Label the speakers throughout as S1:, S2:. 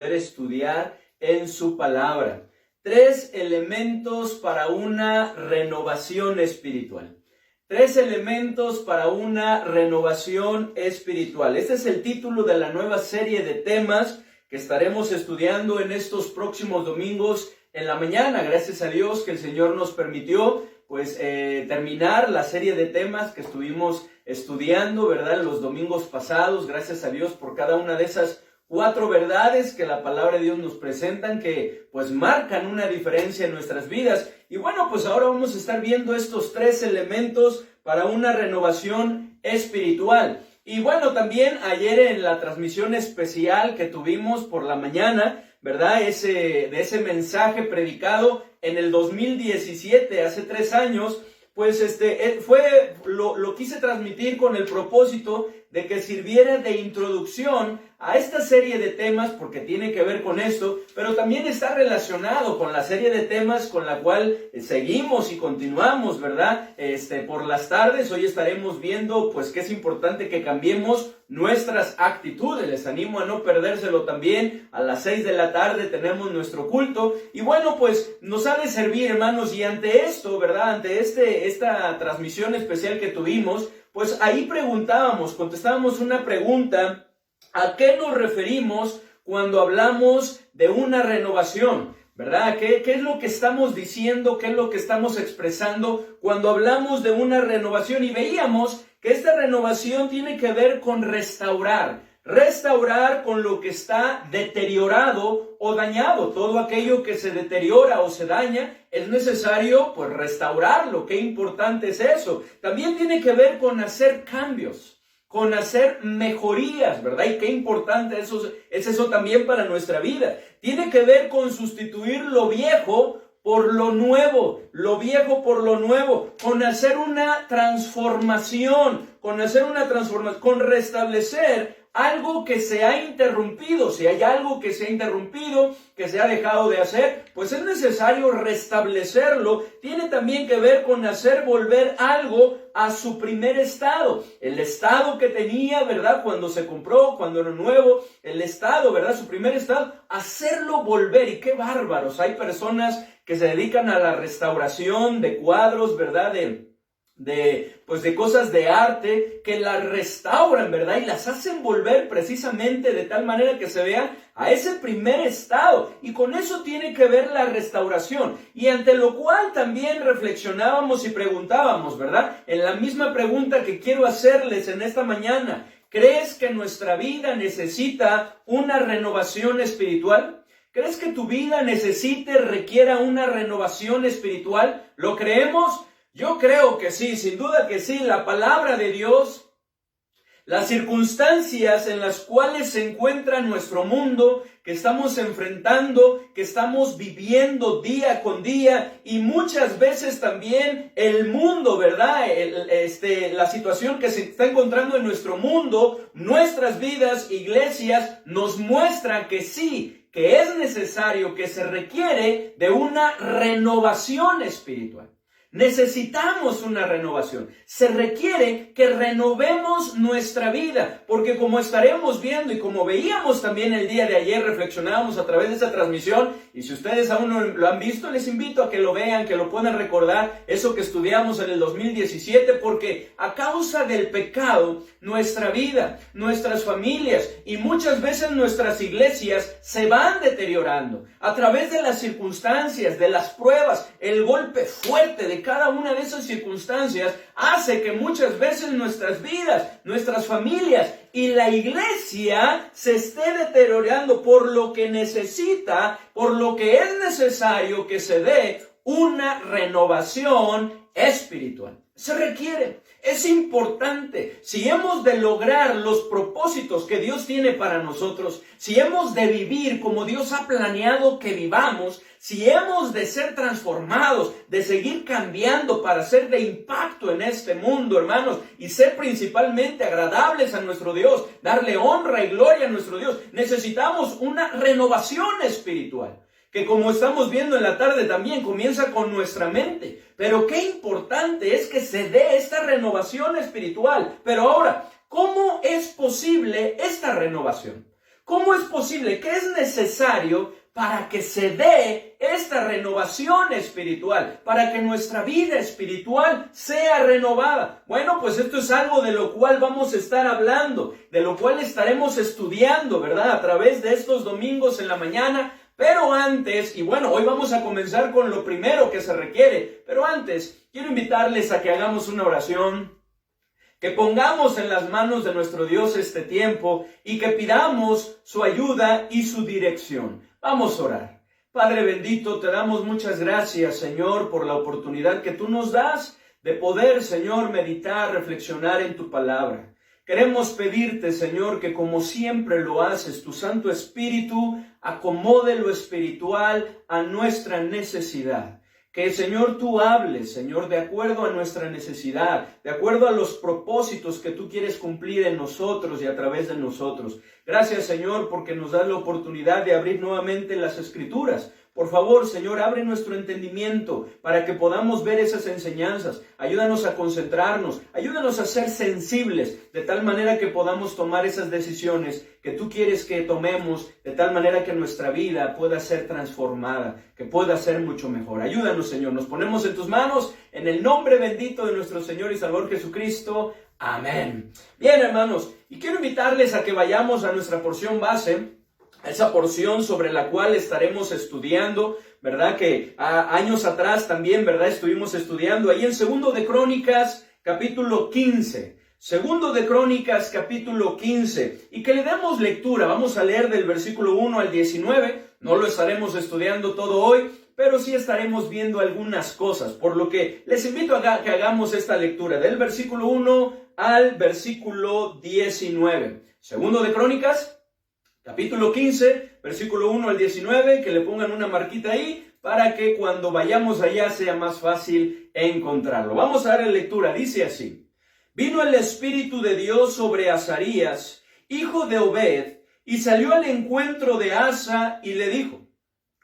S1: estudiar en su palabra. 3 elementos para una renovación espiritual. 3 elementos para una renovación espiritual. Este es el título de la nueva serie de temas que estaremos estudiando en estos próximos domingos en la mañana. Gracias a Dios que el Señor nos permitió terminar la serie de temas que estuvimos estudiando, ¿verdad? Los domingos pasados. Gracias a Dios por cada una de esas 4 verdades que la palabra de Dios nos presentan, que pues marcan una diferencia en nuestras vidas. Y bueno, pues ahora vamos a estar viendo estos 3 elementos para una renovación espiritual. Y bueno, también ayer en la transmisión especial que tuvimos por la mañana, ¿verdad? De ese mensaje predicado en el 2017, hace 3 años, pues lo quise transmitir con el propósito de que sirviera de introducción a esta serie de temas, porque tiene que ver con esto, pero también está relacionado con la serie de temas con la cual seguimos y continuamos, ¿verdad? Por las tardes, hoy estaremos viendo, pues, que es importante que cambiemos nuestras actitudes. Les animo a no perdérselo también. A las 6 de la tarde tenemos nuestro culto. Y bueno, pues, nos ha de servir, hermanos, y ante esto, ¿verdad? Ante esta transmisión especial que tuvimos, pues ahí contestábamos una pregunta: ¿a qué nos referimos cuando hablamos de una renovación? ¿Verdad? ¿Qué es lo que estamos diciendo? ¿Qué es lo que estamos expresando cuando hablamos de una renovación? Y veíamos que esta renovación tiene que ver con restaurar. Restaurar con lo que está deteriorado o dañado. Todo aquello que se deteriora o se daña, es necesario pues restaurarlo. Qué importante es eso. También tiene que ver con hacer cambios, con hacer mejorías, ¿verdad? Y qué importante es eso también para nuestra vida. Tiene que ver con sustituir lo viejo por lo nuevo, con hacer una transformación, con restablecer algo que se ha interrumpido. Si hay algo que se ha interrumpido, que se ha dejado de hacer, pues es necesario restablecerlo. Tiene también que ver con hacer volver algo a su primer estado. El estado que tenía, ¿verdad? Cuando se compró, cuando era nuevo, el estado, ¿verdad? Su primer estado, hacerlo volver. Y qué bárbaros. Hay personas que se dedican a la restauración de cuadros, ¿verdad? De cosas de arte, que las restauran, ¿verdad? Y las hacen volver precisamente de tal manera que se vean a ese primer estado. Y con eso tiene que ver la restauración. Y ante lo cual también reflexionábamos y preguntábamos, ¿verdad? En la misma pregunta que quiero hacerles en esta mañana: ¿crees que nuestra vida necesita una renovación espiritual? ¿Crees que tu vida requiera una renovación espiritual? ¿Lo creemos? Yo creo que sí, sin duda que sí. La palabra de Dios, las circunstancias en las cuales se encuentra nuestro mundo, que estamos enfrentando, que estamos viviendo día con día, y muchas veces también el mundo, ¿verdad? La situación que se está encontrando en nuestro mundo, nuestras vidas, iglesias, nos muestra que sí, que es necesario, que se requiere de una renovación espiritual. Necesitamos una renovación. Se requiere que renovemos nuestra vida, porque como estaremos viendo y como veíamos también el día de ayer, reflexionábamos a través de esa transmisión, y si ustedes aún no lo han visto, les invito a que lo vean, que lo puedan recordar, eso que estudiamos en el 2017, porque a causa del pecado, nuestra vida, nuestras familias y muchas veces nuestras iglesias se van deteriorando a través de las circunstancias, de las pruebas. El golpe fuerte de cada una de esas circunstancias hace que muchas veces nuestras vidas, nuestras familias y la iglesia se esté deteriorando, por lo que es necesario que se dé una renovación espiritual. Se requiere, es importante. Si hemos de lograr los propósitos que Dios tiene para nosotros, si hemos de vivir como Dios ha planeado que vivamos, si hemos de ser transformados, de seguir cambiando para ser de impacto en este mundo, hermanos, y ser principalmente agradables a nuestro Dios, darle honra y gloria a nuestro Dios, necesitamos una renovación espiritual, que como estamos viendo en la tarde también comienza con nuestra mente. Pero qué importante es que se dé esta renovación espiritual. Pero ahora, ¿cómo es posible esta renovación? ¿Cómo es posible? ¿Qué es necesario para que se dé esta renovación espiritual? Para que nuestra vida espiritual sea renovada. Bueno, pues esto es algo de lo cual vamos a estar hablando, de lo cual estaremos estudiando, ¿verdad? A través de estos domingos en la mañana. Pero antes, y bueno, hoy vamos a comenzar con lo primero que se requiere, pero antes quiero invitarles a que hagamos una oración, que pongamos en las manos de nuestro Dios este tiempo y que pidamos su ayuda y su dirección. Vamos a orar. Padre bendito, te damos muchas gracias, Señor, por la oportunidad que tú nos das de poder, Señor, meditar, reflexionar en tu palabra. Queremos pedirte, Señor, que como siempre lo haces, tu Santo Espíritu acomode lo espiritual a nuestra necesidad. Que, Señor, tú hables, Señor, de acuerdo a nuestra necesidad, de acuerdo a los propósitos que tú quieres cumplir en nosotros y a través de nosotros. Gracias, Señor, porque nos das la oportunidad de abrir nuevamente las Escrituras. Por favor, Señor, abre nuestro entendimiento para que podamos ver esas enseñanzas. Ayúdanos a concentrarnos, ayúdanos a ser sensibles, de tal manera que podamos tomar esas decisiones que tú quieres que tomemos, de tal manera que nuestra vida pueda ser transformada, que pueda ser mucho mejor. Ayúdanos, Señor, nos ponemos en tus manos, en el nombre bendito de nuestro Señor y Salvador Jesucristo. Amén. Bien, hermanos, y quiero invitarles a que vayamos a nuestra porción base, esa porción sobre la cual estaremos estudiando, ¿verdad? Que años atrás también, ¿verdad? Estuvimos estudiando ahí en Segundo de Crónicas, capítulo 15. Segundo de Crónicas, capítulo 15. Y que le demos lectura. Vamos a leer del versículo 1 al 19. No lo estaremos estudiando todo hoy, pero sí estaremos viendo algunas cosas. Por lo que les invito a que hagamos esta lectura del versículo 1 al versículo 19. Segundo de Crónicas, capítulo 15, versículo 1 al 19, que le pongan una marquita ahí para que cuando vayamos allá sea más fácil encontrarlo. Vamos a darle lectura, dice así. Vino el Espíritu de Dios sobre Azarías, hijo de Obed, y salió al encuentro de Asa y le dijo,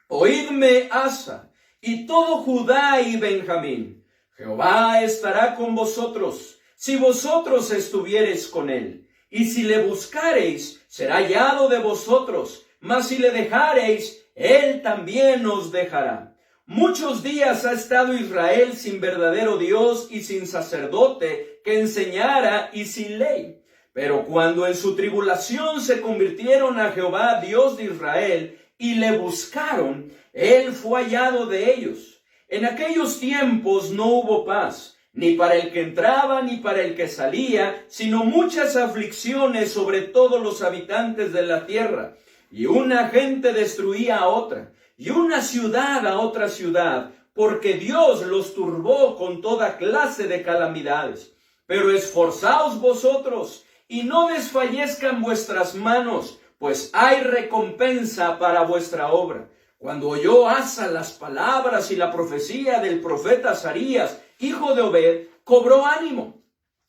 S1: Oídme, Asa, y todo Judá y Benjamín, Jehová estará con vosotros, si vosotros estuviereis con él. Y si le buscareis, será hallado de vosotros, mas si le dejareis, él también os dejará. Muchos días ha estado Israel sin verdadero Dios y sin sacerdote que enseñara y sin ley. Pero cuando en su tribulación se convirtieron a Jehová, Dios de Israel, y le buscaron, él fue hallado de ellos. En aquellos tiempos no hubo paz, ni para el que entraba, ni para el que salía, sino muchas aflicciones sobre todos los habitantes de la tierra. Y una gente destruía a otra, y una ciudad a otra ciudad, porque Dios los turbó con toda clase de calamidades. Pero esforzaos vosotros, y no desfallezcan vuestras manos, pues hay recompensa para vuestra obra. Cuando oyó Asa las palabras y la profecía del profeta Azarías, hijo de Obed, cobró ánimo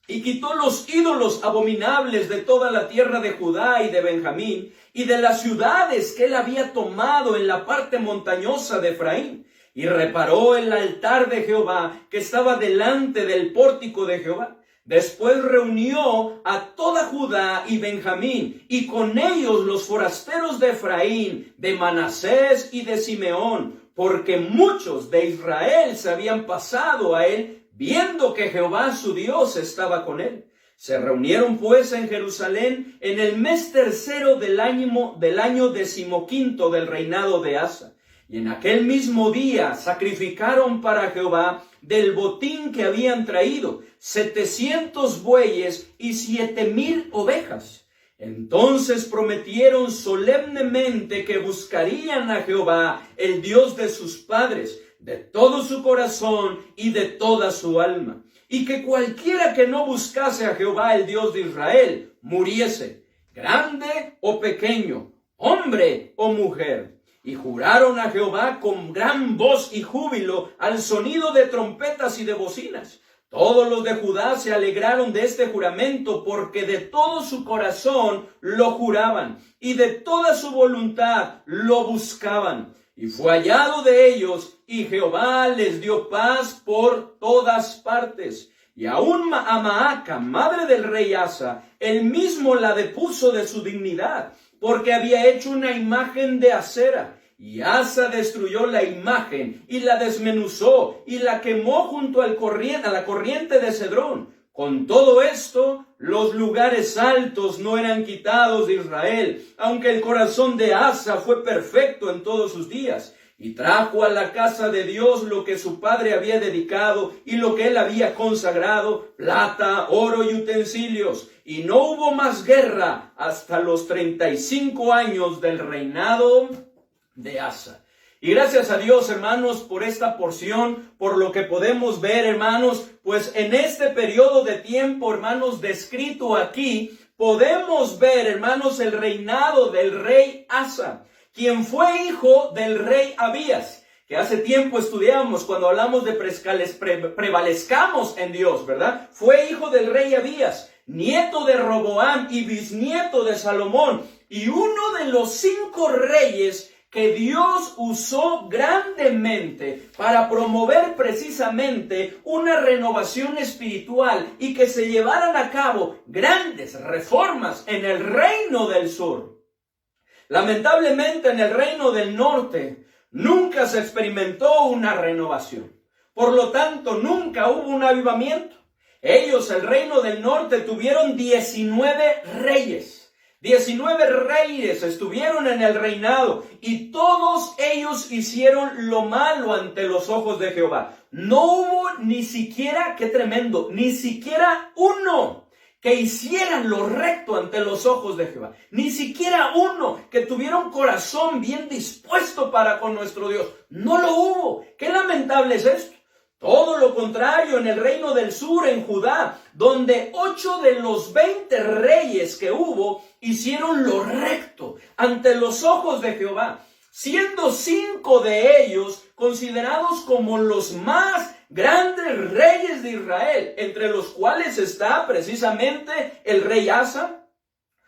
S1: y quitó los ídolos abominables de toda la tierra de Judá y de Benjamín y de las ciudades que él había tomado en la parte montañosa de Efraín, y reparó el altar de Jehová que estaba delante del pórtico de Jehová. Después reunió a toda Judá y Benjamín, y con ellos los forasteros de Efraín, de Manasés y de Simeón, porque muchos de Israel se habían pasado a él, viendo que Jehová su Dios estaba con él. Se reunieron pues en Jerusalén en el mes tercero del año 15 del reinado de Asa. Y en aquel mismo día sacrificaron para Jehová del botín que habían traído 700 bueyes y 7,000 ovejas. Entonces prometieron solemnemente que buscarían a Jehová, el Dios de sus padres, de todo su corazón y de toda su alma, y que cualquiera que no buscase a Jehová, el Dios de Israel, muriese, grande o pequeño, hombre o mujer. Y juraron a Jehová con gran voz y júbilo, al sonido de trompetas y de bocinas. Todos los de Judá se alegraron de este juramento, porque de todo su corazón lo juraban, y de toda su voluntad lo buscaban. Y fue hallado de ellos, y Jehová les dio paz por todas partes. Y aún a Maaca, madre del rey Asa, él mismo la depuso de su dignidad, porque había hecho una imagen de acera. Y Asa destruyó la imagen y la desmenuzó y la quemó junto a la corriente de Cedrón. Con todo esto, los lugares altos no eran quitados de Israel, aunque el corazón de Asa fue perfecto en todos sus días. Y trajo a la casa de Dios lo que su padre había dedicado y lo que él había consagrado, plata, oro y utensilios. Y no hubo más guerra hasta los 35 años del reinado de Asa. Y gracias a Dios, hermanos, por esta porción, por lo que podemos ver, hermanos, pues en este periodo de tiempo, hermanos, descrito aquí, podemos ver, hermanos, el reinado del rey Asa, quien fue hijo del rey Abías, que hace tiempo estudiamos cuando hablamos de prevalezcamos en Dios, ¿verdad? Fue hijo del rey Abías, nieto de Roboam y bisnieto de Salomón, y uno de los 5 reyes que Dios usó grandemente para promover precisamente una renovación espiritual y que se llevaran a cabo grandes reformas en el reino del sur. Lamentablemente en el reino del norte nunca se experimentó una renovación. Por lo tanto, nunca hubo un avivamiento. Ellos, el reino del norte, tuvieron 19 reyes. 19 reyes estuvieron en el reinado y todos ellos hicieron lo malo ante los ojos de Jehová. No hubo ni siquiera, qué tremendo, ni siquiera uno que hicieran lo recto ante los ojos de Jehová. Ni siquiera uno que tuviera un corazón bien dispuesto para con nuestro Dios. No lo hubo. Qué lamentable es esto. Todo lo contrario en el reino del sur, en Judá, donde 8 de los 20 reyes que hubo hicieron lo recto ante los ojos de Jehová, siendo 5 de ellos considerados como los más grandes reyes de Israel, entre los cuales está precisamente el rey Asa,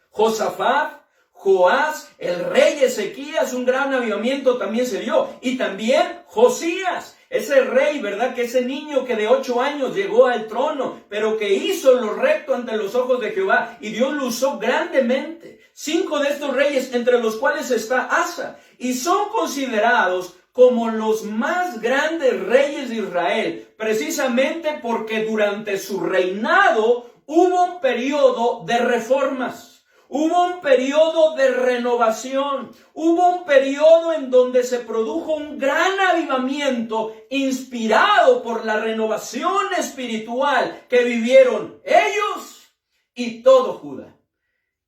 S1: Josafat, Joás, el rey Ezequías. Un gran avivamiento también se dio, y también Josías, ese rey, ¿verdad? Que ese niño que de 8 años llegó al trono, pero que hizo lo recto ante los ojos de Jehová, y Dios lo usó grandemente. 5 de estos reyes, entre los cuales está Asa, y son considerados como los más grandes reyes de Israel, precisamente porque durante su reinado hubo un periodo de reformas. Hubo un periodo de renovación, hubo un periodo en donde se produjo un gran avivamiento inspirado por la renovación espiritual que vivieron ellos y todo Judá.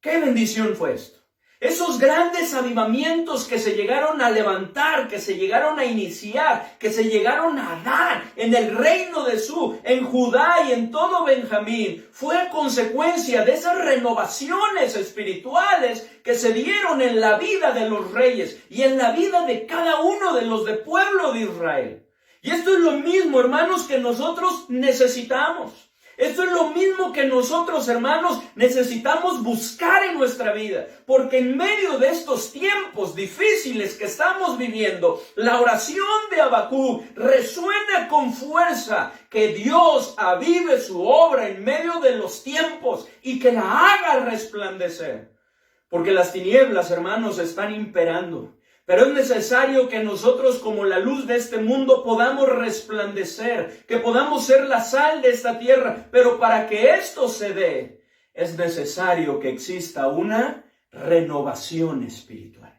S1: ¡Qué bendición fue esto! Esos grandes avivamientos que se llegaron a levantar, que se llegaron a iniciar, que se llegaron a dar en el reino de Sur, en Judá y en todo Benjamín, fue consecuencia de esas renovaciones espirituales que se dieron en la vida de los reyes y en la vida de cada uno de los del pueblo de Israel. Y esto es lo mismo, hermanos, que nosotros necesitamos. Esto es lo mismo que nosotros, hermanos, necesitamos buscar en nuestra vida, porque en medio de estos tiempos difíciles que estamos viviendo, la oración de Habacuc resuena con fuerza, que Dios avive su obra en medio de los tiempos y que la haga resplandecer, porque las tinieblas, hermanos, están imperando. Pero es necesario que nosotros, como la luz de este mundo, podamos resplandecer, que podamos ser la sal de esta tierra. Pero para que esto se dé, es necesario que exista una renovación espiritual.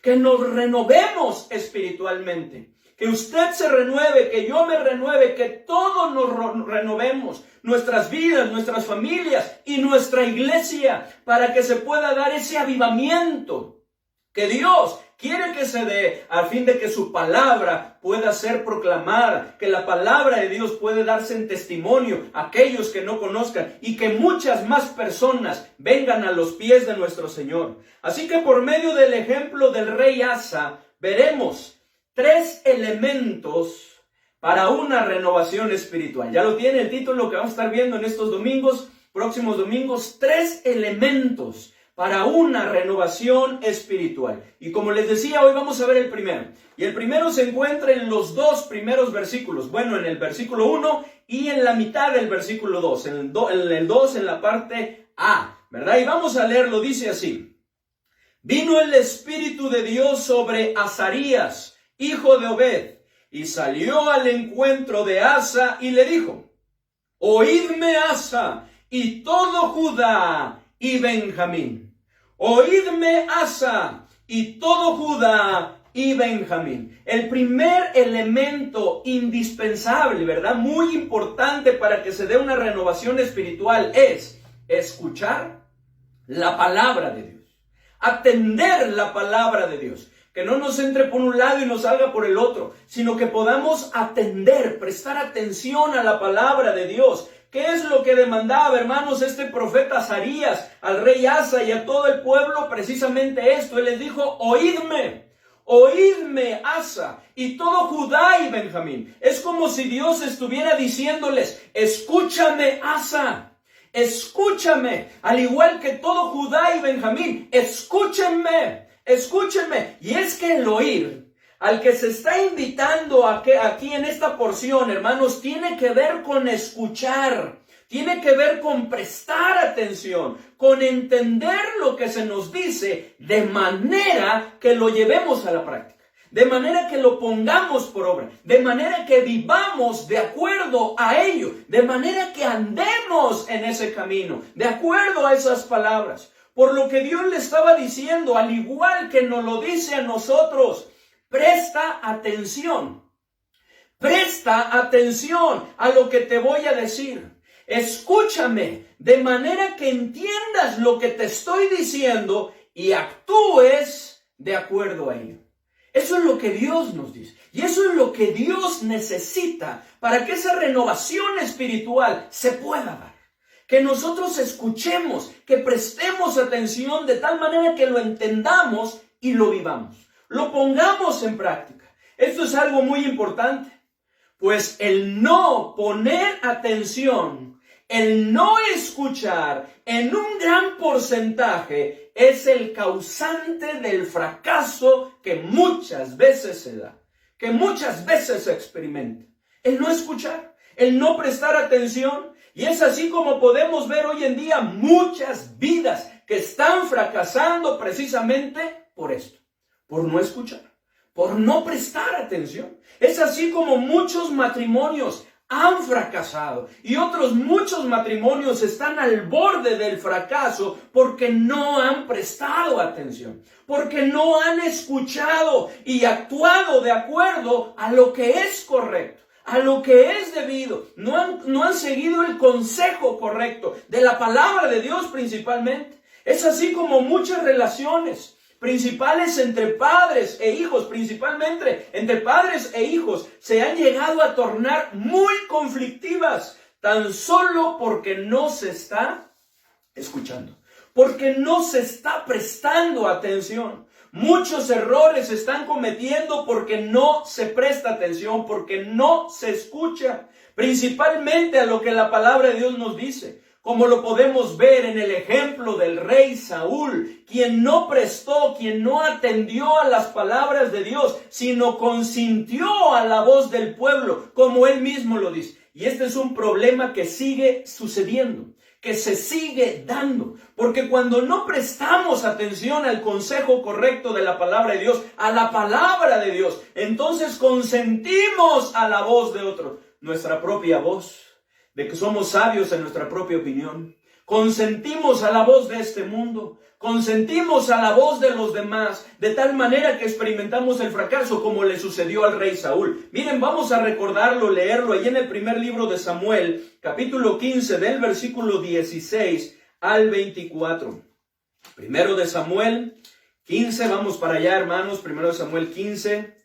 S1: Que nos renovemos espiritualmente. Que usted se renueve, que yo me renueve, que todos nos renovemos. Nuestras vidas, nuestras familias y nuestra iglesia, para que se pueda dar ese avivamiento que Dios quiere que se dé, a fin de que su palabra pueda ser proclamada, que la palabra de Dios puede darse en testimonio a aquellos que no conozcan y que muchas más personas vengan a los pies de nuestro Señor. Así que por medio del ejemplo del rey Asa, veremos 3 elementos para una renovación espiritual. Ya lo tiene el título que vamos a estar viendo en estos próximos domingos, 3 elementos para una renovación espiritual. Y como les decía, hoy vamos a ver el primero. Y el primero se encuentra en los 2 primeros versículos. Bueno, en el versículo 1 y en la mitad del versículo 2. En el 2, en la parte A, ¿verdad? Y vamos a leerlo, dice así. vino el Espíritu de Dios sobre Azarías, hijo de Obed, y salió al encuentro de Asa y le dijo: oídme, Asa, y todo Judá y Benjamín. Oídme, Asa, y todo Judá y Benjamín. El primer elemento indispensable, ¿verdad? Muy importante para que se dé una renovación espiritual es escuchar la palabra de Dios. Atender la palabra de Dios. Que no nos entre por un lado y nos salga por el otro, sino que podamos atender, prestar atención a la palabra de Dios. ¿Qué es lo que demandaba, hermanos, este profeta Azarías al rey Asa y a todo el pueblo? Precisamente esto. Él les dijo: oídme, oídme, Asa, y todo Judá y Benjamín. Es como si Dios estuviera diciéndoles: escúchame, Asa. Escúchame, al igual que todo Judá y Benjamín, escúchenme, escúchenme. Y es que el oír, al que se está invitando aquí en esta porción, hermanos, tiene que ver con escuchar, tiene que ver con prestar atención, con entender lo que se nos dice, de manera que lo llevemos a la práctica. De manera que lo pongamos por obra, de manera que vivamos de acuerdo a ello, de manera que andemos en ese camino, de acuerdo a esas palabras. Por lo que Dios le estaba diciendo, al igual que nos lo dice a nosotros: presta atención a lo que te voy a decir. Escúchame, de manera que entiendas lo que te estoy diciendo y actúes de acuerdo a ello. Eso es lo que Dios nos dice. Y eso es lo que Dios necesita para que esa renovación espiritual se pueda dar. Que nosotros escuchemos, que prestemos atención de tal manera que lo entendamos y lo vivamos. Lo pongamos en práctica. Esto es algo muy importante. Pues el no poner atención, el no escuchar en un gran porcentaje es el causante del fracaso que muchas veces se da, que muchas veces se experimenta. El no escuchar, el no prestar atención. Y es así como podemos ver hoy en día muchas vidas que están fracasando precisamente por esto, por no escuchar, por no prestar atención. Es así como muchos matrimonios han fracasado y otros muchos matrimonios están al borde del fracaso porque no han prestado atención, porque no han escuchado y actuado de acuerdo a lo que es correcto, a lo que es debido. No han seguido el consejo correcto de la palabra de Dios principalmente. Es así como muchas relaciones principales entre padres e hijos, principalmente entre padres e hijos, se han llegado a tornar muy conflictivas, tan solo porque no se está escuchando, porque no se está prestando atención. Muchos errores se están cometiendo porque no se presta atención, porque no se escucha, principalmente a lo que la palabra de Dios nos dice. Como lo podemos ver en el ejemplo del rey Saúl, quien no prestó, quien no atendió a las palabras de Dios, sino consintió a la voz del pueblo, como él mismo lo dice. Y este es un problema que sigue sucediendo, que se sigue dando, porque cuando no prestamos atención al consejo correcto de la palabra de Dios, a la palabra de Dios, entonces consentimos a la voz de otro, nuestra propia voz, de que somos sabios en nuestra propia opinión. Consentimos a la voz de este mundo, consentimos a la voz de los demás, de tal manera que experimentamos el fracaso como le sucedió al rey Saúl. Miren, vamos a recordarlo, leerlo ahí en el primer libro de Samuel, capítulo 15, del versículo 16 al 24. Primero de Samuel 15, vamos para allá, hermanos. Primero de Samuel 15,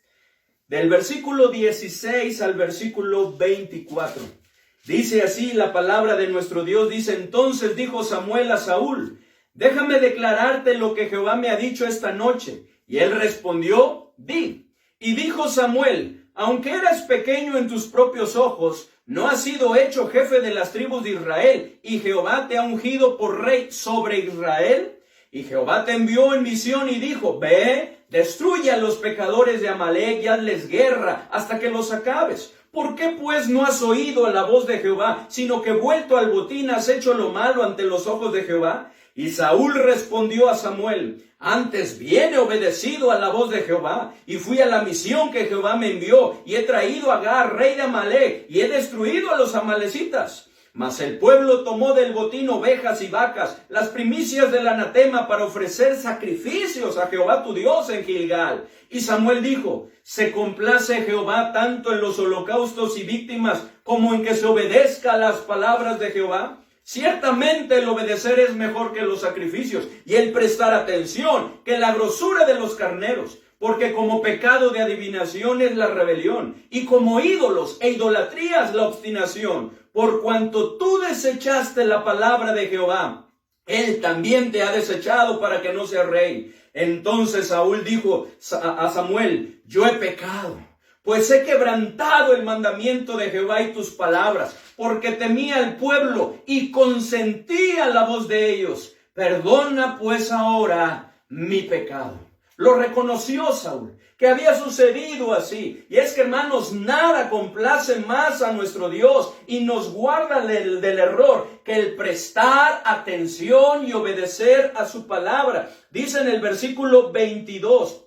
S1: del versículo 16 al versículo 24. Dice así la palabra de nuestro Dios, dice: entonces dijo Samuel a Saúl: déjame declararte lo que Jehová me ha dicho esta noche. Y él respondió: di. Y dijo Samuel: aunque eras pequeño en tus propios ojos, no has sido hecho jefe de las tribus de Israel, y Jehová te ha ungido por rey sobre Israel. Y Jehová te envió en misión y dijo: ve, destruye a los pecadores de Amalec y hazles guerra hasta que los acabes. ¿Por qué pues no has oído la voz de Jehová, sino que vuelto al botín has hecho lo malo ante los ojos de Jehová? Y Saúl respondió a Samuel: Antes bien he obedecido a la voz de Jehová, y fui a la misión que Jehová me envió, y he traído a Agar, rey de Amalec, y he destruido a los amalecitas. Mas el pueblo tomó del botín ovejas y vacas, las primicias del anatema, para ofrecer sacrificios a Jehová tu Dios en Gilgal. Y Samuel dijo: se complace Jehová tanto en los holocaustos y víctimas, como en que se obedezca a las palabras de Jehová. Ciertamente el obedecer es mejor que los sacrificios, y el prestar atención que la grosura de los carneros. Porque como pecado de adivinación es la rebelión, y como ídolos e idolatrías la obstinación. Por cuanto tú desechaste la palabra de Jehová, él también te ha desechado para que no seas rey. Entonces Saúl dijo a Samuel: yo he pecado, pues he quebrantado el mandamiento de Jehová y tus palabras, porque temía al pueblo y consentía la voz de ellos. Perdona pues ahora mi pecado. Lo reconoció Saúl, que había sucedido así. Y es que, hermanos, nada complace más a nuestro Dios y nos guarda del error que el prestar atención y obedecer a su palabra. Dice en el versículo 22,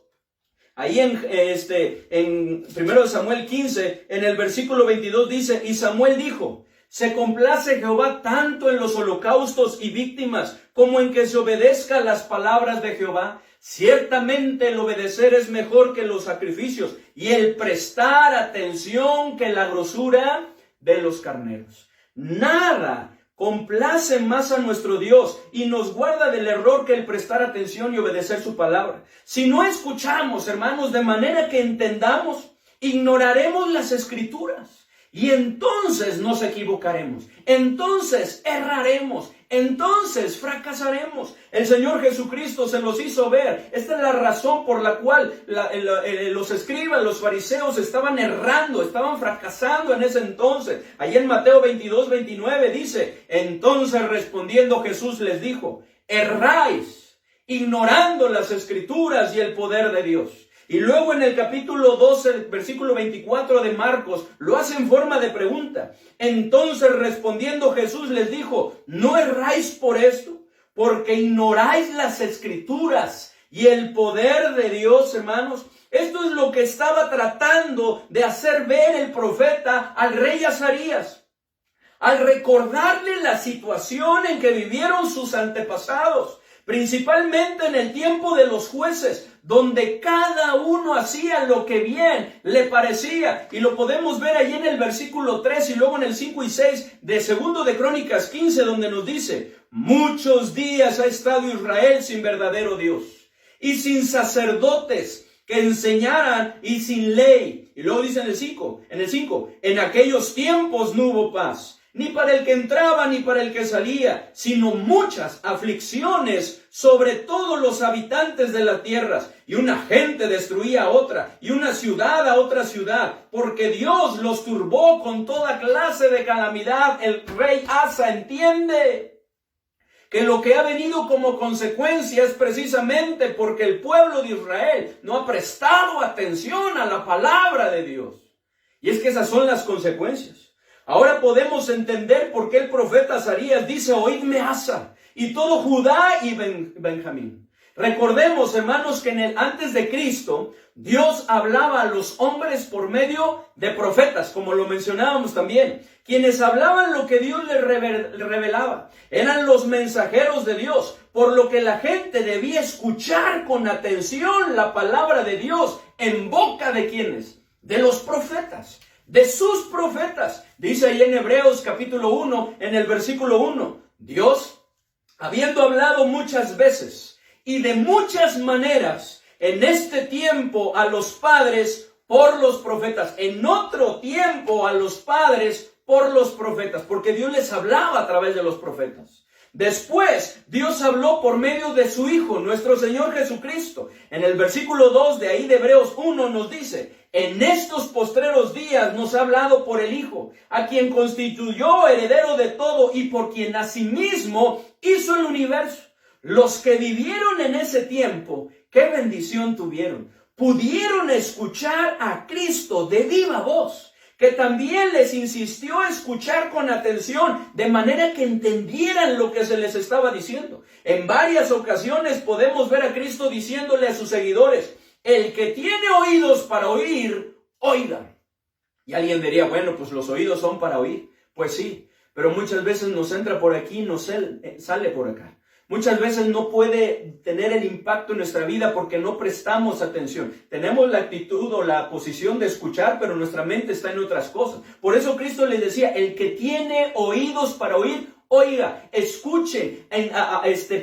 S1: ahí en 1 Samuel 15, en el versículo 22 dice: y Samuel dijo: se complace Jehová tanto en los holocaustos y víctimas, como en que se obedezca las palabras de Jehová. Ciertamente el obedecer es mejor que los sacrificios, y el prestar atención que la grosura de los carneros. Nada complace más a nuestro Dios y nos guarda del error que el prestar atención y obedecer su palabra. Si no escuchamos, hermanos, de manera que entendamos, ignoraremos las Escrituras. Y entonces nos equivocaremos, entonces erraremos, entonces fracasaremos. El Señor Jesucristo se los hizo ver. Esta es la razón por la cual los escribas, los fariseos estaban errando, estaban fracasando en ese entonces. Allí en Mateo 22, 29 dice: entonces respondiendo Jesús les dijo: erráis, ignorando las Escrituras y el poder de Dios. Y luego en el capítulo 12, versículo 24 de Marcos, lo hace en forma de pregunta. Entonces respondiendo Jesús les dijo: ¿no erráis por esto? Porque ignoráis las Escrituras y el poder de Dios, hermanos. Esto es lo que estaba tratando de hacer ver el profeta al rey Azarías, al recordarle la situación en que vivieron sus antepasados, principalmente en el tiempo de los jueces, donde cada uno hacía lo que bien le parecía. Y lo podemos ver allí en el versículo 3 y luego en el 5 y 6 de 2 de Crónicas 15, donde nos dice: muchos días ha estado Israel sin verdadero Dios y sin sacerdotes que enseñaran y sin ley. Y luego dice en el 5, en aquellos tiempos no hubo paz, ni para el que entraba ni para el que salía, sino muchas aflicciones sobre todos los habitantes de la tierra. Y una gente destruía a otra, y una ciudad a otra ciudad, porque Dios los turbó con toda clase de calamidad. El rey Asa entiende que lo que ha venido como consecuencia es precisamente porque el pueblo de Israel no ha prestado atención a la palabra de Dios. Y es que esas son las consecuencias. Ahora podemos entender por qué el profeta Azarías dice: oídme Asa y todo Judá y Benjamín. Recordemos, hermanos, que antes de Cristo, Dios hablaba a los hombres por medio de profetas, como lo mencionábamos también, quienes hablaban lo que Dios les revelaba. Eran los mensajeros de Dios, por lo que la gente debía escuchar con atención la palabra de Dios en boca de ¿quiénes? De los profetas, de sus profetas. Dice ahí en Hebreos capítulo 1, en el versículo 1, Dios, habiendo hablado muchas veces y de muchas maneras en este tiempo a los padres por los profetas, en otro tiempo a los padres por los profetas, porque Dios les hablaba a través de los profetas. Después, Dios habló por medio de su Hijo, nuestro Señor Jesucristo. En el versículo 2 de ahí de Hebreos 1 nos dice: en estos postreros días nos ha hablado por el Hijo, a quien constituyó heredero de todo y por quien asimismo hizo el universo. Los que vivieron en ese tiempo, qué bendición tuvieron. Pudieron escuchar a Cristo de viva voz, que también les insistió a escuchar con atención, de manera que entendieran lo que se les estaba diciendo. En varias ocasiones podemos ver a Cristo diciéndole a sus seguidores: el que tiene oídos para oír, oiga. Y alguien diría: bueno, pues los oídos son para oír. Pues sí, pero muchas veces nos entra por aquí y nos sale por acá. Muchas veces no puede tener el impacto en nuestra vida porque no prestamos atención. Tenemos la actitud o la posición de escuchar, pero nuestra mente está en otras cosas. Por eso Cristo les decía: el que tiene oídos para oír, oiga, escuchen,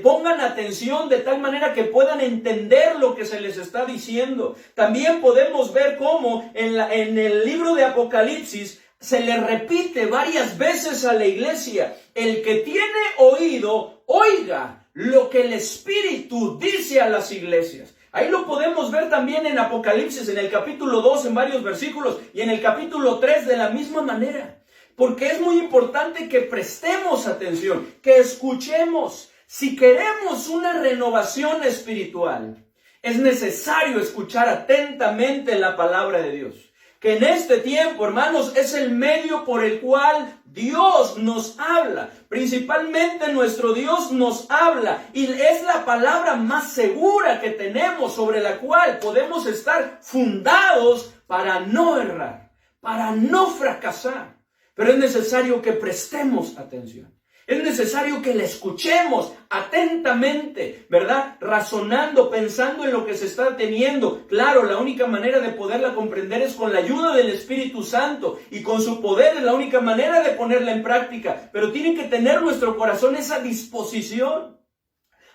S1: pongan atención de tal manera que puedan entender lo que se les está diciendo. También podemos ver cómo en el libro de Apocalipsis se le repite varias veces a la iglesia: el que tiene oído, oiga lo que el Espíritu dice a las iglesias. Ahí lo podemos ver también en Apocalipsis, en el capítulo 2, en varios versículos, y en el capítulo 3 de la misma manera. Porque es muy importante que prestemos atención, que escuchemos. Si queremos una renovación espiritual, es necesario escuchar atentamente la palabra de Dios. Que en este tiempo, hermanos, es el medio por el cual Dios nos habla. Principalmente nuestro Dios nos habla y es la palabra más segura que tenemos, sobre la cual podemos estar fundados para no errar, para no fracasar. Pero es necesario que prestemos atención. Es necesario que la escuchemos atentamente, ¿verdad? Razonando, pensando en lo que se está teniendo. Claro, la única manera de poderla comprender es con la ayuda del Espíritu Santo, y con su poder es la única manera de ponerla en práctica. Pero tiene que tener nuestro corazón esa disposición.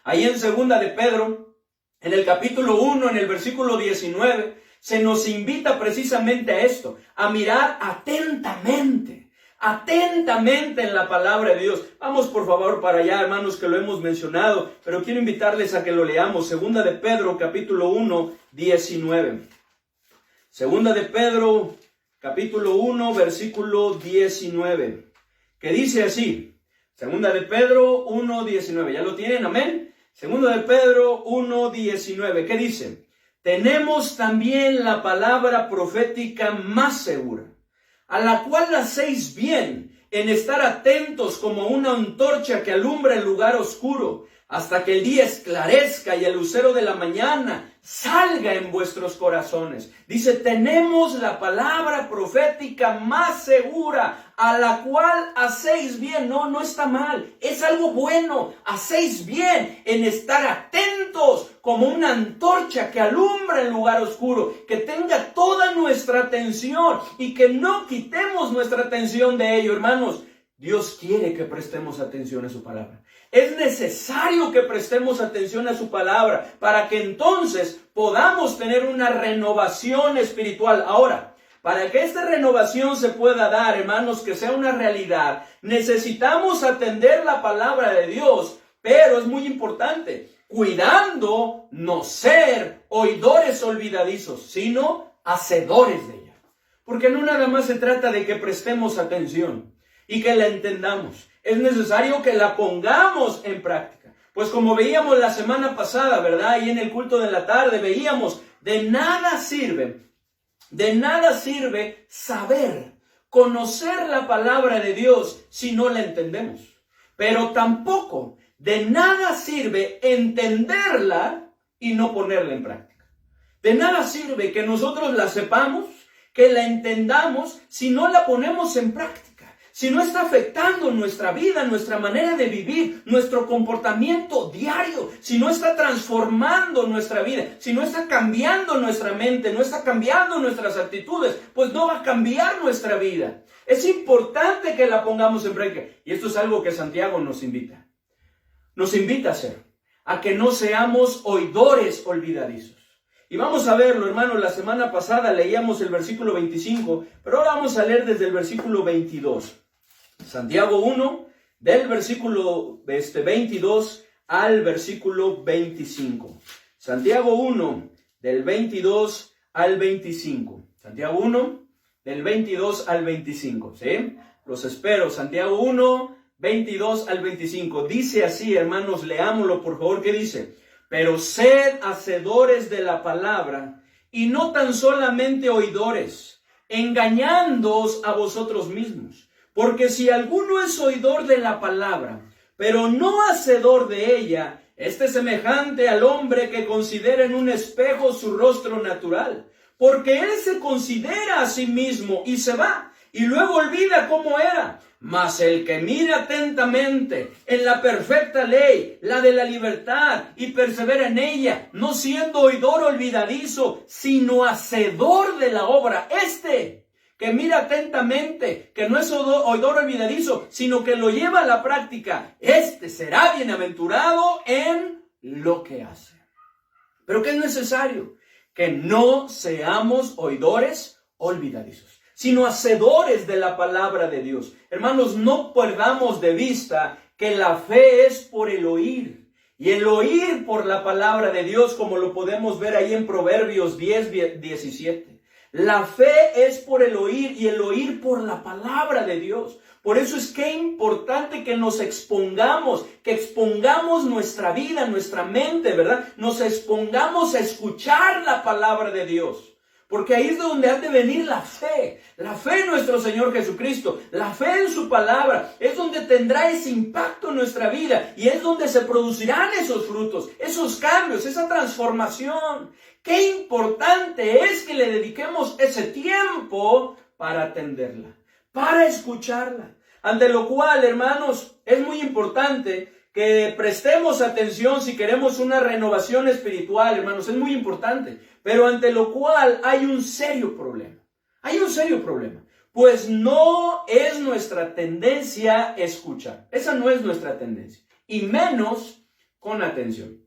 S1: Ahí en 2 de Pedro, en el capítulo 1, en el versículo 19, se nos invita precisamente a esto, a mirar atentamente en la palabra de Dios. Vamos por favor para allá, hermanos, que lo hemos mencionado, pero quiero invitarles a que lo leamos. 2 de Pedro, capítulo 1, 19. 2 de Pedro, capítulo 1, versículo 19, que dice así. 2 de Pedro 1, 19. ¿Ya lo tienen? Amén. 2 de Pedro 1, 19. ¿Qué dice? Tenemos también la palabra profética más segura, a la cual hacéis bien en estar atentos como una antorcha que alumbra el lugar oscuro, hasta que el día esclarezca y el lucero de la mañana salga en vuestros corazones. Dice, tenemos la palabra profética más segura, a la cual hacéis bien. No está mal, es algo bueno. Hacéis bien en estar atentos como una antorcha que alumbra el lugar oscuro, que tenga toda nuestra atención y que no quitemos nuestra atención de ello, hermanos. Dios quiere que prestemos atención a su palabra. Es necesario que prestemos atención a su palabra para que entonces podamos tener una renovación espiritual. Ahora, para que esta renovación se pueda dar, hermanos, que sea una realidad, necesitamos atender la palabra de Dios, pero es muy importante, cuidando no ser oidores olvidadizos, sino hacedores de ella. Porque no nada más se trata de que prestemos atención y que la entendamos. Es necesario que la pongamos en práctica. Pues como veíamos la semana pasada, ¿verdad? Y en el culto de la tarde veíamos, de nada sirve saber, conocer la palabra de Dios si no la entendemos. Pero tampoco de nada sirve entenderla y no ponerla en práctica. De nada sirve que nosotros la sepamos, que la entendamos, si no la ponemos en práctica. Si no está afectando nuestra vida, nuestra manera de vivir, nuestro comportamiento diario, si no está transformando nuestra vida, si no está cambiando nuestra mente, no está cambiando nuestras actitudes, pues no va a cambiar nuestra vida. Es importante que la pongamos en práctica. Y esto es algo que Santiago nos invita. Nos invita a hacer, a que no seamos oidores olvidadizos. Y vamos a verlo, hermanos. La semana pasada leíamos el versículo 25, pero ahora vamos a leer desde el versículo 22. Santiago 1, del versículo 22 al versículo 25. Santiago 1, del 22 al 25. Santiago 1, del 22 al 25. ¿Sí? Los espero. Santiago 1, 22 al 25. Dice así, hermanos, leámoslo por favor. ¿Qué dice? Pero sed hacedores de la palabra, y no tan solamente oidores, engañándoos a vosotros mismos. Porque si alguno es oidor de la palabra, pero no hacedor de ella, este es semejante al hombre que considera en un espejo su rostro natural. Porque él se considera a sí mismo y se va, y luego olvida cómo era. Mas el que mira atentamente en la perfecta ley, la de la libertad, y persevera en ella, no siendo oidor olvidadizo, sino hacedor de la obra, que mira atentamente, que no es oidor olvidadizo, sino que lo lleva a la práctica, será bienaventurado en lo que hace. ¿Pero qué es necesario? Que no seamos oidores olvidadizos, sino hacedores de la palabra de Dios. Hermanos, no perdamos de vista que la fe es por el oír, y el oír por la palabra de Dios, como lo podemos ver ahí en Proverbios 10:17. La fe es por el oír, y el oír por la palabra de Dios. Por eso es que es importante que nos expongamos, que expongamos nuestra vida, nuestra mente, ¿verdad? Nos expongamos a escuchar la palabra de Dios. Porque ahí es donde ha de venir la fe en nuestro Señor Jesucristo, la fe en su palabra, es donde tendrá ese impacto en nuestra vida y es donde se producirán esos frutos, esos cambios, esa transformación. Qué importante es que le dediquemos ese tiempo para atenderla, para escucharla. Ante lo cual, hermanos, es muy importante que prestemos atención si queremos una renovación espiritual, hermanos, es muy importante. Pero ante lo cual hay un serio problema. Hay un serio problema. Pues no es nuestra tendencia escuchar. Esa no es nuestra tendencia. Y menos con atención.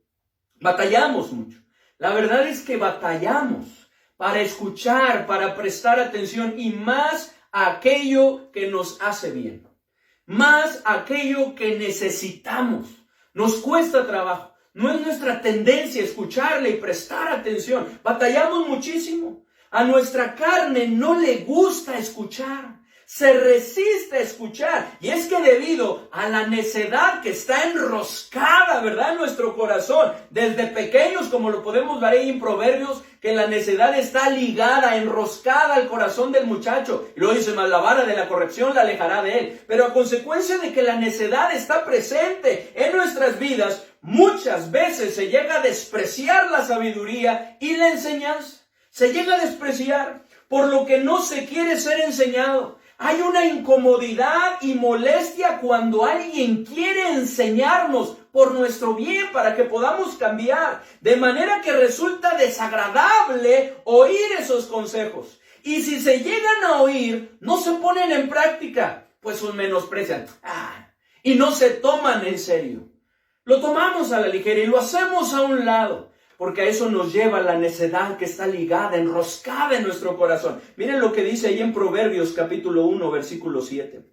S1: Batallamos mucho. La verdad es que batallamos para escuchar, para prestar atención y más a aquello que nos hace bien. Más aquello que necesitamos. Nos cuesta trabajo. No es nuestra tendencia escucharle y prestar atención. Batallamos muchísimo. A nuestra carne no le gusta escuchar. Se resiste a escuchar. Y es que debido a la necedad que está enroscada, ¿verdad?, en nuestro corazón. Desde pequeños, como lo podemos ver ahí en Proverbios, que la necedad está ligada, enroscada al corazón del muchacho. Y luego dice, mas la vara de la corrección la alejará de él. Pero a consecuencia de que la necedad está presente en nuestras vidas, muchas veces se llega a despreciar la sabiduría y la enseñanza. Se llega a despreciar por lo que no se quiere ser enseñado. Hay una incomodidad y molestia cuando alguien quiere enseñarnos por nuestro bien para que podamos cambiar. De manera que resulta desagradable oír esos consejos. Y si se llegan a oír, no se ponen en práctica, pues los menosprecian. Y no se toman en serio. Lo tomamos a la ligera y lo hacemos a un lado. Porque a eso nos lleva la necedad que está ligada, enroscada en nuestro corazón. Miren lo que dice ahí en Proverbios capítulo 1, versículo 7.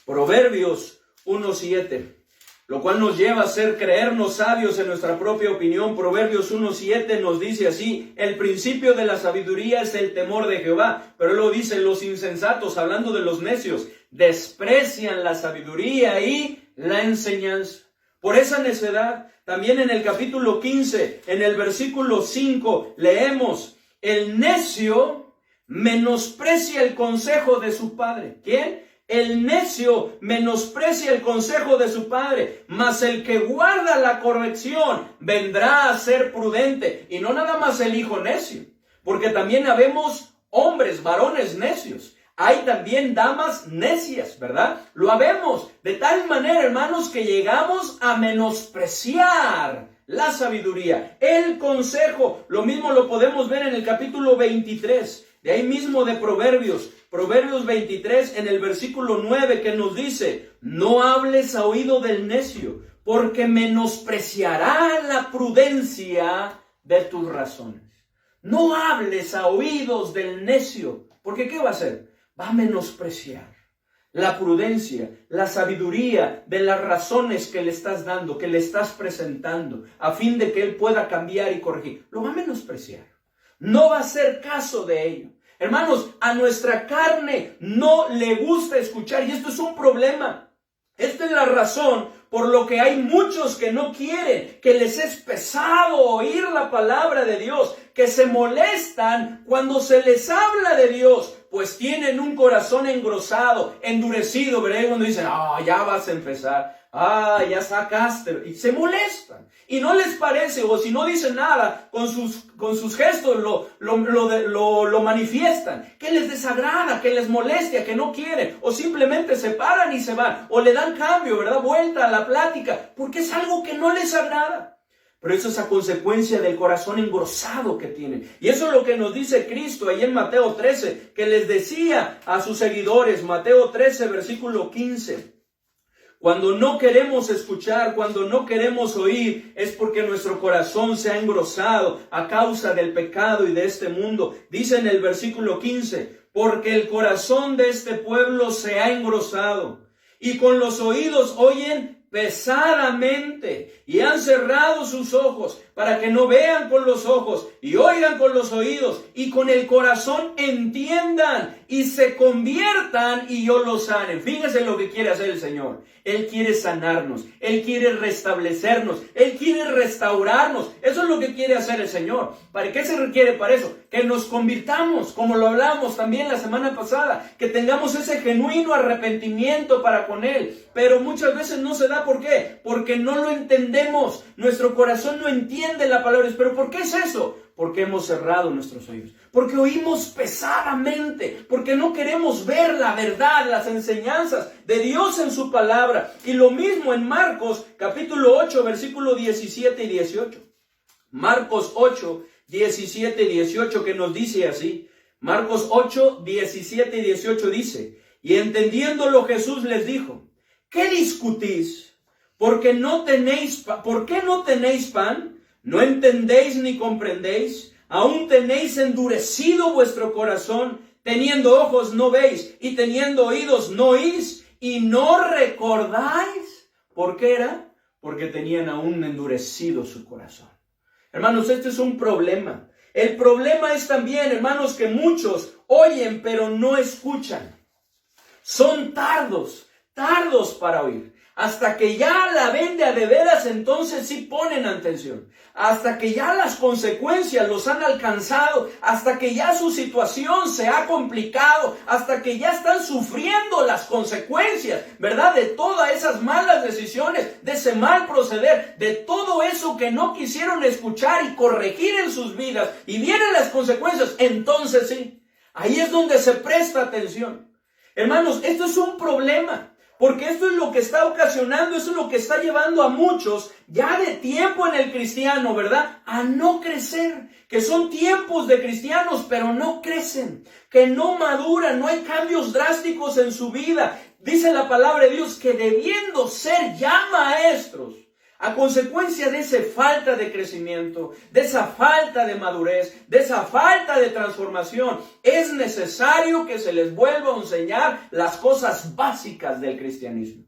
S1: Proverbios 1:7. Lo cual nos lleva a creernos sabios en nuestra propia opinión. Proverbios 1:7 nos dice así: el principio de la sabiduría es el temor de Jehová. Pero luego dice, los insensatos, hablando de los necios, desprecian la sabiduría y la enseñanza. Por esa necedad, también en el capítulo 15, en el versículo 5, leemos, el necio menosprecia el consejo de su padre. ¿Quién? El necio menosprecia el consejo de su padre, mas el que guarda la corrección vendrá a ser prudente. Y no nada más el hijo necio, porque también habemos hombres, varones necios. Hay también damas necias, ¿verdad? Lo habemos de tal manera, hermanos, que llegamos a menospreciar la sabiduría, el consejo. Lo mismo lo podemos ver en el capítulo 23, de ahí mismo de Proverbios. Proverbios 23 en el versículo 9 que nos dice, no hables a oído del necio, porque menospreciará la prudencia de tus razones. No hables a oídos del necio, porque ¿qué va a hacer? Va a menospreciar la prudencia, la sabiduría de las razones que le estás dando, que le estás presentando, a fin de que él pueda cambiar y corregir. Lo va a menospreciar. No va a hacer caso de ello. Hermanos, a nuestra carne no le gusta escuchar y esto es un problema. Esta es la razón por lo que hay muchos que no quieren, que les es pesado oír la palabra de Dios, que se molestan cuando se les habla de Dios, pues tienen un corazón engrosado, endurecido, ¿verdad? Cuando dicen, ya vas a empezar, ya sacaste, y se molestan, y no les parece, o si no dicen nada, con sus gestos lo manifiestan, que les desagrada, que les molestia, que no quieren, o simplemente se paran y se van, o le dan cambio, ¿verdad? Vuelta a la plática, porque es algo que no les agrada. Pero eso es a consecuencia del corazón engrosado que tienen. Y eso es lo que nos dice Cristo ahí en Mateo 13, que les decía a sus seguidores, Mateo 13, versículo 15. Cuando no queremos escuchar, cuando no queremos oír, es porque nuestro corazón se ha engrosado a causa del pecado y de este mundo. Dice en el versículo 15, porque el corazón de este pueblo se ha engrosado y con los oídos oyen pesadamente y han cerrado sus ojos para que no vean con los ojos y oigan con los oídos y con el corazón entiendan y se conviertan y yo los sane. Fíjense lo que quiere hacer el Señor. Él quiere sanarnos, Él quiere restablecernos, Él quiere restaurarnos. Eso es lo que quiere hacer el Señor. ¿Para qué se requiere para eso? Que nos convirtamos, como lo hablamos también la semana pasada, que tengamos ese genuino arrepentimiento para con Él. Pero muchas veces no se da, ¿por qué? Porque no lo entendemos. Nuestro corazón no entiende la palabra. ¿Pero por qué es eso? Porque hemos cerrado nuestros oídos, porque oímos pesadamente, porque no queremos ver la verdad, las enseñanzas de Dios en su palabra. Y lo mismo en Marcos capítulo 8, versículo 17 y 18. Marcos 8, 17 y 18, que nos dice así. Marcos 8, 17 y 18 dice, y entendiéndolo Jesús les dijo, ¿qué discutís? ¿Por qué no tenéis pan? ¿No entendéis ni comprendéis? ¿Aún tenéis endurecido vuestro corazón? Teniendo ojos no veis, y teniendo oídos no oís, y no recordáis. ¿Por qué era? Porque tenían aún endurecido su corazón. Hermanos, este es un problema. El problema es también, hermanos, que muchos oyen pero no escuchan. Son tardos para oír. Hasta que ya la ven de a de veras, entonces sí ponen atención. Hasta que ya las consecuencias los han alcanzado, hasta que ya su situación se ha complicado, hasta que ya están sufriendo las consecuencias, ¿verdad? De todas esas malas decisiones, de ese mal proceder, de todo eso que no quisieron escuchar y corregir en sus vidas, y vienen las consecuencias, entonces sí, ahí es donde se presta atención. Hermanos, esto es un problema. Porque esto es lo que está ocasionando, esto es lo que está llevando a muchos ya de tiempo en el cristiano, ¿verdad? A no crecer, que son tiempos de cristianos, pero no crecen, que no maduran, no hay cambios drásticos en su vida. Dice la palabra de Dios que debiendo ser ya maestros, a consecuencia de esa falta de crecimiento, de esa falta de madurez, de esa falta de transformación, es necesario que se les vuelva a enseñar las cosas básicas del cristianismo.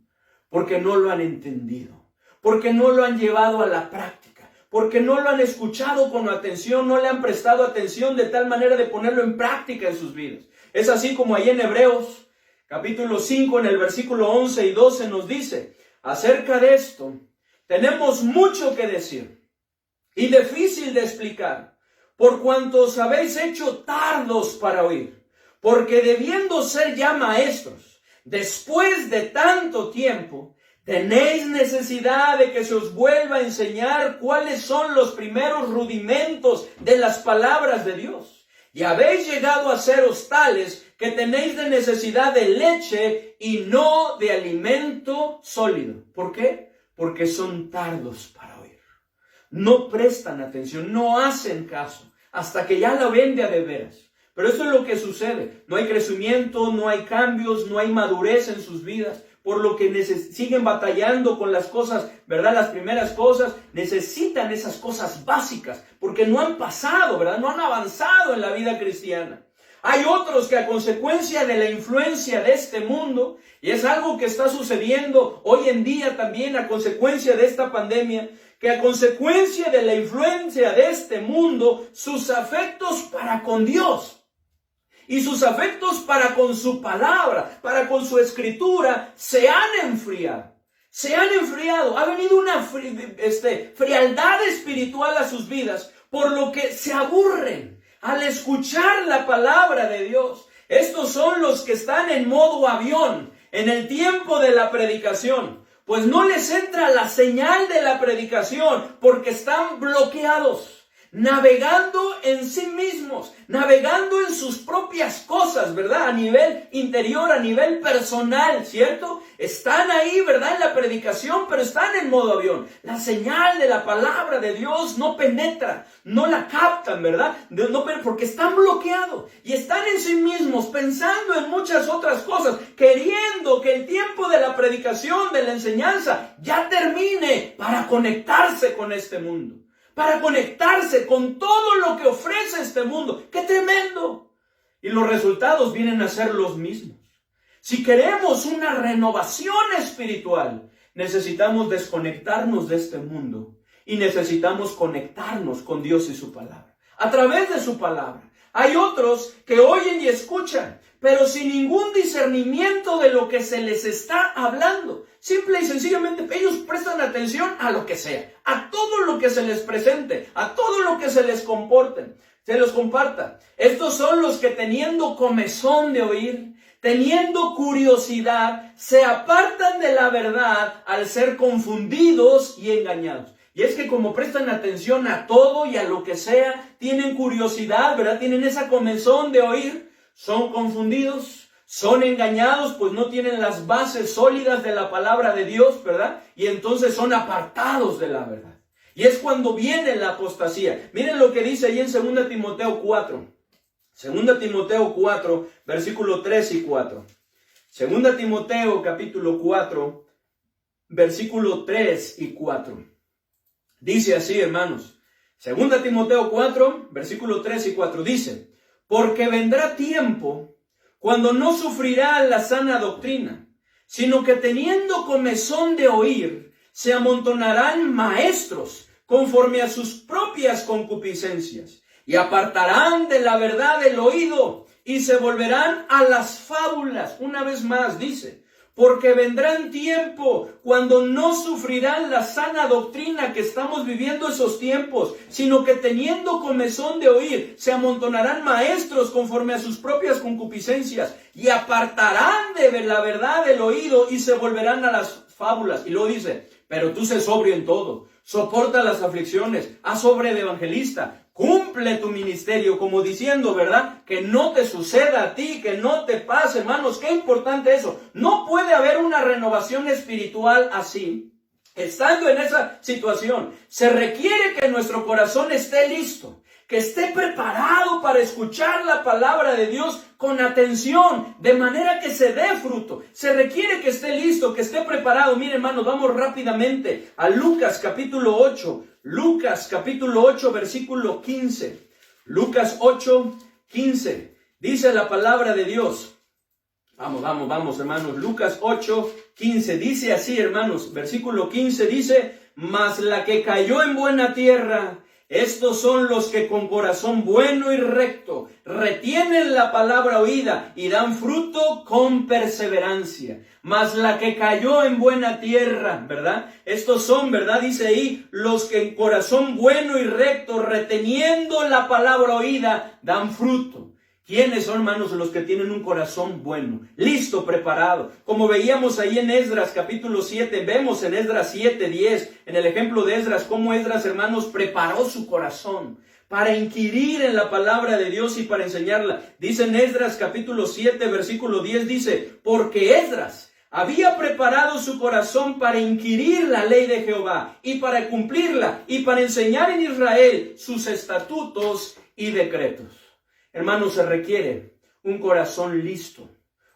S1: Porque no lo han entendido, porque no lo han llevado a la práctica, porque no lo han escuchado con atención, no le han prestado atención de tal manera de ponerlo en práctica en sus vidas. Es así como ahí en Hebreos, capítulo 5, en el versículo 11 y 12 nos dice, acerca de esto, tenemos mucho que decir y difícil de explicar, por cuanto os habéis hecho tardos para oír, porque debiendo ser ya maestros, después de tanto tiempo, tenéis necesidad de que se os vuelva a enseñar cuáles son los primeros rudimentos de las palabras de Dios. Y habéis llegado a seros tales que tenéis de necesidad de leche y no de alimento sólido. ¿Por qué? Porque son tardos para oír. No prestan atención, no hacen caso, hasta que ya la ven de a de veras. Pero eso es lo que sucede. No hay crecimiento, no hay cambios, no hay madurez en sus vidas, por lo que siguen batallando con las cosas, ¿verdad? Las primeras cosas, necesitan esas cosas básicas, porque no han pasado, ¿verdad? No han avanzado en la vida cristiana. Hay otros que a consecuencia de la influencia de este mundo, y es algo que está sucediendo hoy en día también a consecuencia de esta pandemia, que a consecuencia de la influencia de este mundo, sus afectos para con Dios y sus afectos para con su palabra, para con su escritura, se han enfriado. se han enfriado, ha venido una frialdad espiritual a sus vidas, por lo que se aburren al escuchar la palabra de Dios. Estos son los que están en modo avión en el tiempo de la predicación, pues no les entra la señal de la predicación porque están bloqueados, navegando en sí mismos, navegando en sus propias cosas, ¿verdad? A nivel interior, a nivel personal, ¿cierto? Están ahí, ¿verdad? En la predicación, pero están en modo avión. La señal de la palabra de Dios no penetra, no la captan, ¿verdad? Porque están bloqueados y están en sí mismos, pensando en muchas otras cosas, queriendo que el tiempo de la predicación, de la enseñanza, ya termine para conectarse con este mundo, para conectarse con todo lo que ofrece este mundo. ¡Qué tremendo! Y los resultados vienen a ser los mismos. Si queremos una renovación espiritual, necesitamos desconectarnos de este mundo y necesitamos conectarnos con Dios y su palabra, a través de su palabra. Hay otros que oyen y escuchan, pero sin ningún discernimiento de lo que se les está hablando. Simple y sencillamente ellos prestan atención a lo que sea, a todo lo que se les presente, a todo lo que se les comparta. Estos son los que, teniendo comezón de oír, teniendo curiosidad, se apartan de la verdad al ser confundidos y engañados. Y es que como prestan atención a todo y a lo que sea, tienen curiosidad, ¿verdad? Tienen esa comezón de oír, son confundidos, son engañados, pues no tienen las bases sólidas de la palabra de Dios, ¿verdad? Y entonces son apartados de la verdad. Y es cuando viene la apostasía. Miren lo que dice ahí en 2 Timoteo 4. 2 Timoteo 4, versículo 3 y 4. 2 Timoteo capítulo 4, versículo 3 y 4. Dice así, hermanos. 2 Timoteo 4, versículo 3 y 4. Dice: porque vendrá tiempo cuando no sufrirá la sana doctrina, sino que teniendo comezón de oír, se amontonarán maestros conforme a sus propias concupiscencias, y apartarán de la verdad el oído, y se volverán a las fábulas. Una vez más dice: porque vendrán tiempo cuando no sufrirán la sana doctrina, que estamos viviendo esos tiempos, sino que teniendo comezón de oír, se amontonarán maestros conforme a sus propias concupiscencias, y apartarán de la verdad el oído, y se volverán a las fábulas. Y luego dice: pero tú sé sobrio en todo, soporta las aflicciones, haz obra de evangelista, cumple tu ministerio, como diciendo, ¿verdad? Que no te suceda a ti, que no te pase, hermanos. Qué importante eso. No puede haber una renovación espiritual así. Estando en esa situación, se requiere que nuestro corazón esté listo, que esté preparado para escuchar la palabra de Dios con atención, de manera que se dé fruto. Se requiere que esté listo, que esté preparado. Miren, hermanos, vamos rápidamente a Lucas capítulo 8. Lucas capítulo 8, versículo 15. Lucas 8, 15. Dice la palabra de Dios. Vamos, hermanos. Lucas 8, 15. Dice así, hermanos. Versículo 15 dice: mas la que cayó en buena tierra, estos son los que con corazón bueno y recto retienen la palabra oída y dan fruto con perseverancia. Mas la que cayó en buena tierra, ¿verdad? Estos son, ¿verdad? Dice ahí, los que en corazón bueno y recto, reteniendo la palabra oída, dan fruto. ¿Quiénes son, hermanos, los que tienen un corazón bueno, listo, preparado? Como veíamos ahí en Esdras capítulo 7, vemos en Esdras 7, 10, en el ejemplo de Esdras, cómo Esdras, hermanos, preparó su corazón para inquirir en la palabra de Dios y para enseñarla. Dice en Esdras capítulo 7, versículo 10, dice: porque Esdras había preparado su corazón para inquirir la ley de Jehová y para cumplirla y para enseñar en Israel sus estatutos y decretos. Hermanos, se requiere un corazón listo,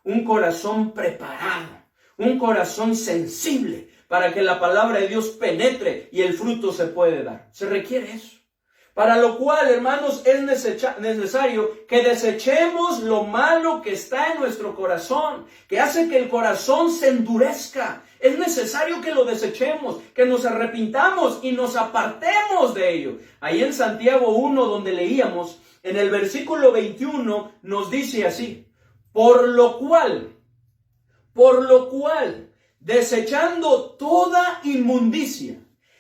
S1: un corazón preparado, un corazón sensible para que la palabra de Dios penetre y el fruto se puede dar. Se requiere eso. Para lo cual, hermanos, es necesario que desechemos lo malo que está en nuestro corazón, que hace que el corazón se endurezca. Es necesario que lo desechemos, que nos arrepintamos y nos apartemos de ello. Ahí en Santiago 1, donde leíamos, en el versículo 21 nos dice así: por lo cual, desechando toda inmundicia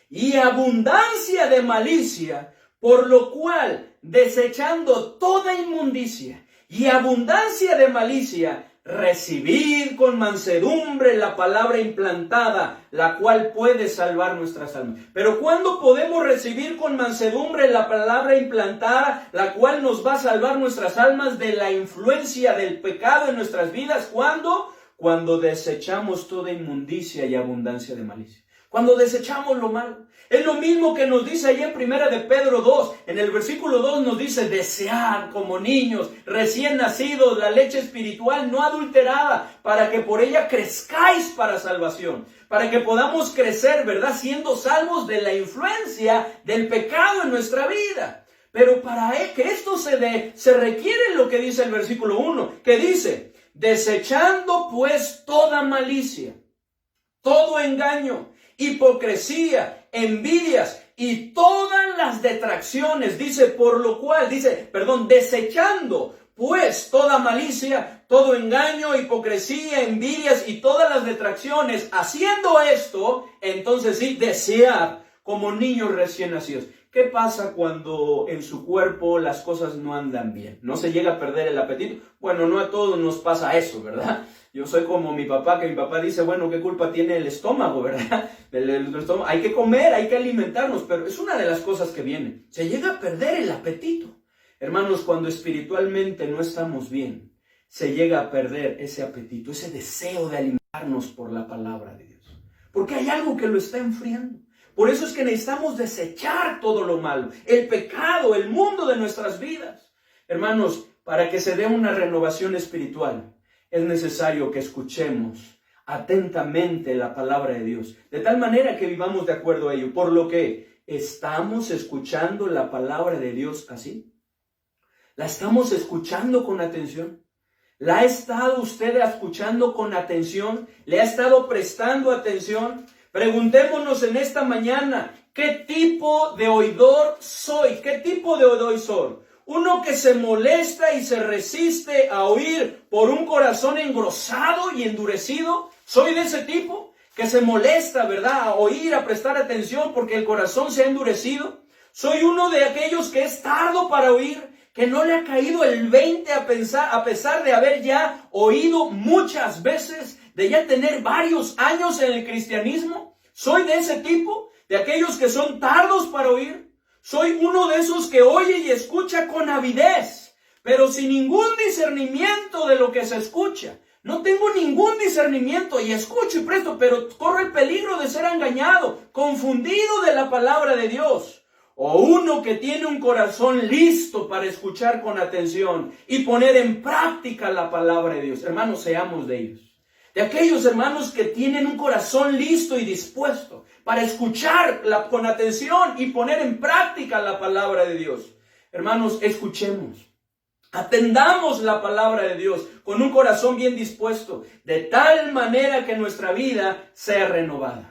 S1: y abundancia de malicia, por lo cual, desechando toda inmundicia y abundancia de malicia, recibid con mansedumbre la palabra implantada, la cual puede salvar nuestras almas. Pero ¿cuándo podemos recibir con mansedumbre la palabra implantada, la cual nos va a salvar nuestras almas de la influencia del pecado en nuestras vidas? ¿Cuándo? Cuando desechamos toda inmundicia y abundancia de malicia. Cuando desechamos lo malo. Es lo mismo que nos dice ahí en 1 de Pedro 2. En el versículo 2 nos dice: desead como niños recién nacidos la leche espiritual no adulterada, para que por ella crezcáis para salvación. Para que podamos crecer, ¿verdad? Siendo salvos de la influencia del pecado en nuestra vida. Pero para que esto se requiere lo que dice el versículo 1, que dice: desechando pues toda malicia, todo engaño, hipocresía, envidias y todas las detracciones, desechando pues toda malicia, todo engaño, hipocresía, envidias y todas las detracciones, haciendo esto, entonces sí, desead como niños recién nacidos. ¿Qué pasa cuando en su cuerpo las cosas no andan bien? ¿No se llega a perder el apetito? Bueno, no a todos nos pasa eso, ¿verdad? Yo soy como mi papá, que mi papá dice, bueno, ¿qué culpa tiene el estómago, verdad? El estómago. Hay que comer, hay que alimentarnos, pero es una de las cosas que viene. Se llega a perder el apetito. Hermanos, cuando espiritualmente no estamos bien, se llega a perder ese apetito, ese deseo de alimentarnos por la palabra de Dios. Porque hay algo que lo está enfriando. Por eso es que necesitamos desechar todo lo malo, el pecado, el mundo de nuestras vidas. Hermanos, para que se dé una renovación espiritual, es necesario que escuchemos atentamente la palabra de Dios, de tal manera que vivamos de acuerdo a ello. Por lo que, ¿estamos escuchando la palabra de Dios así? ¿La estamos escuchando con atención? ¿La ha estado usted escuchando con atención? ¿Le ha estado prestando atención? Preguntémonos en esta mañana, ¿qué tipo de oidor soy? ¿Qué tipo de oidor soy? ¿Uno que se molesta y se resiste a oír por un corazón engrosado y endurecido? ¿Soy de ese tipo que se molesta, verdad, a oír, a prestar atención porque el corazón se ha endurecido? ¿Soy uno de aquellos que es tardo para oír, que no le ha caído el 20 a pesar de haber ya oído muchas veces, de ya tener varios años en el cristianismo? ¿Soy de ese tipo? ¿De aquellos que son tardos para oír? ¿Soy uno de esos que oye y escucha con avidez, pero sin ningún discernimiento de lo que se escucha? No tengo ningún discernimiento y escucho y presto, pero corro el peligro de ser engañado, confundido de la palabra de Dios. O uno que tiene un corazón listo para escuchar con atención y poner en práctica la palabra de Dios. Hermanos, seamos de ellos. De aquellos hermanos que tienen un corazón listo y dispuesto para escuchar con atención y poner en práctica la palabra de Dios. Hermanos, escuchemos. Atendamos la palabra de Dios con un corazón bien dispuesto, de tal manera que nuestra vida sea renovada.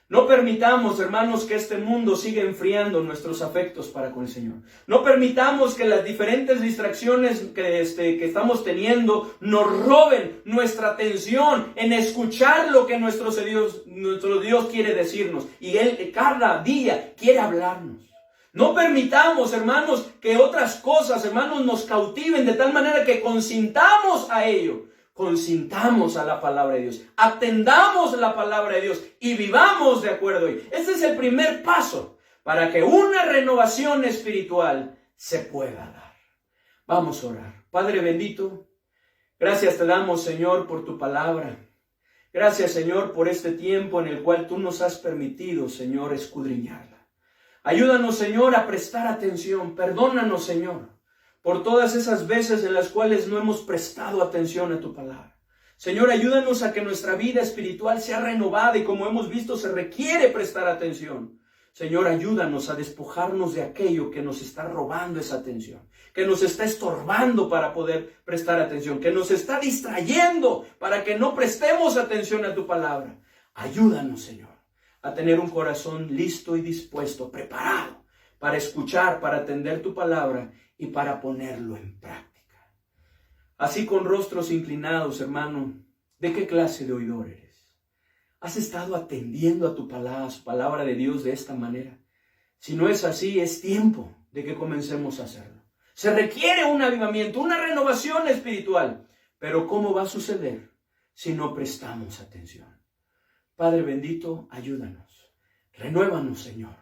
S1: No permitamos, hermanos, que este mundo siga enfriando nuestros afectos para con el Señor. No permitamos que las diferentes distracciones que estamos teniendo nos roben nuestra atención en escuchar lo que nuestro Dios quiere decirnos. Y Él cada día quiere hablarnos. No permitamos, hermanos, que otras cosas, hermanos, nos cautiven de tal manera que consintamos a ello. Consintamos a la palabra de Dios, atendamos la palabra de Dios y vivamos de acuerdo a ello. Este es el primer paso para que una renovación espiritual se pueda dar. Vamos a orar. Padre bendito, gracias te damos, Señor, por tu palabra. Gracias, Señor, por este tiempo en el cual tú nos has permitido, Señor, escudriñarla. Ayúdanos, Señor, a prestar atención. Perdónanos, Señor, por todas esas veces en las cuales no hemos prestado atención a tu palabra. Señor, ayúdanos a que nuestra vida espiritual sea renovada y como hemos visto se requiere prestar atención. Señor, ayúdanos a despojarnos de aquello que nos está robando esa atención, que nos está estorbando para poder prestar atención, que nos está distrayendo para que no prestemos atención a tu palabra. Ayúdanos, Señor, a tener un corazón listo y dispuesto, preparado para escuchar, para atender tu palabra y para ponerlo en práctica. Así con rostros inclinados, hermano, ¿de qué clase de oidor eres? ¿Has estado atendiendo a tu palabra, a su palabra de Dios de esta manera? Si no es así, es tiempo de que comencemos a hacerlo. Se requiere un avivamiento, una renovación espiritual. Pero ¿cómo va a suceder si no prestamos atención? Padre bendito, ayúdanos. Renuévanos, Señor,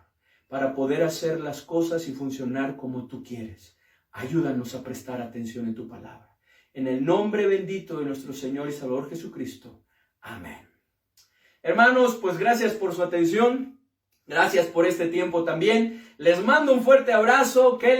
S1: para poder hacer las cosas y funcionar como tú quieres. Ayúdanos a prestar atención en tu palabra. En el nombre bendito de nuestro Señor y Salvador Jesucristo. Amén. Hermanos, pues gracias por su atención. Gracias por este tiempo también. Les mando un fuerte abrazo. Que